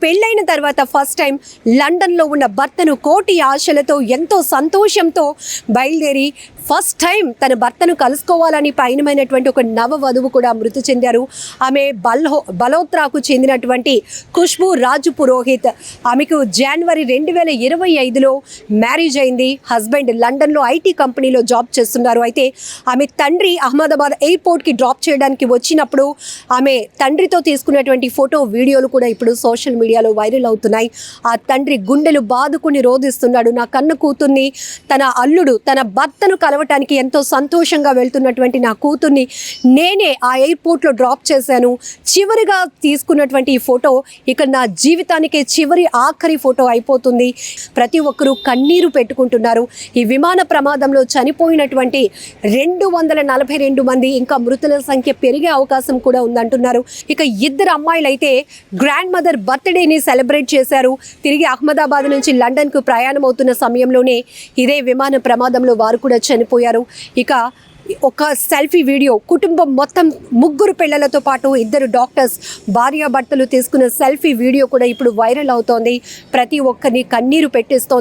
పెళ్ళైన తర్వాత first time లండన్లో ఉన్న భర్తను కోటి ఆశలతో ఎంతో సంతోషంతో బయలుదేరి ఫస్ట్ టైం తన భర్తను కలుసుకోవాలని పయనమైనటువంటి ఒక నవ వధువు కూడా మృతి చెందారు. ఆమె బలోత్రాకు చెందినటువంటి ఖుష్బూ రాజు పురోహిత్. ఆమెకు జనవరి 2025లో మ్యారేజ్ అయింది. హస్బెండ్ లండన్లో ఐటీ కంపెనీలో జాబ్ చేస్తున్నారు. అయితే ఆమె తండ్రి అహ్మదాబాద్ ఎయిర్పోర్ట్కి డ్రాప్ చేయడానికి వచ్చినప్పుడు ఆమె తండ్రితో తీసుకున్నటువంటి ఫోటో వీడియోలు కూడా ఇప్పుడు సోషల్ మీడియాలో వైరల్ అవుతున్నాయి. ఆ తండ్రి గుండెలు బాదుకుని రోధిస్తున్నాడు. నా కన్న కూతుర్ని, తన అల్లుడు, తన భర్తను కలవటానికి ఎంతో సంతోషంగా వెళ్తున్నటువంటి నా కూతుర్ని నేనే ఆ ఎయిర్పోర్ట్లో డ్రాప్ చేశాను. చివరిగా తీసుకున్నటువంటి ఈ ఫోటో ఇక నా జీవితానికే ఆఖరి ఫోటో అయిపోతుంది. ప్రతి ఒక్కరూ కన్నీరు పెట్టుకుంటున్నారు. ఈ విమాన ప్రమాదంలో చనిపోయినటువంటి 242 మంది, ఇంకా మృతుల సంఖ్య పెరిగే అవకాశం కూడా ఉందంటున్నారు. ఇక ఇద్దరు అమ్మాయిలు అయితే గ్రాండ్ మదర్ బర్త్డేని సెలబ్రేట్ చేశారు. తిరిగి అహ్మదాబాద్ నుంచి లండన్కు ప్రయాణం అవుతున్న సమయంలోనే ఇదే విమాన ప్రమాదంలో వారు కూడా చనిపోయారు. ఇక ఒక సెల్ఫీ వీడియో, కుటుంబం మొత్తం 3 పిల్లలతో పాటు 2 డాక్టర్స్ భార్యాభర్తలు తీసుకున్న సెల్ఫీ వీడియో కూడా ఇప్పుడు వైరల్ అవుతోంది. ప్రతి ఒక్కరిని కన్నీరు పెట్టిస్తోంది.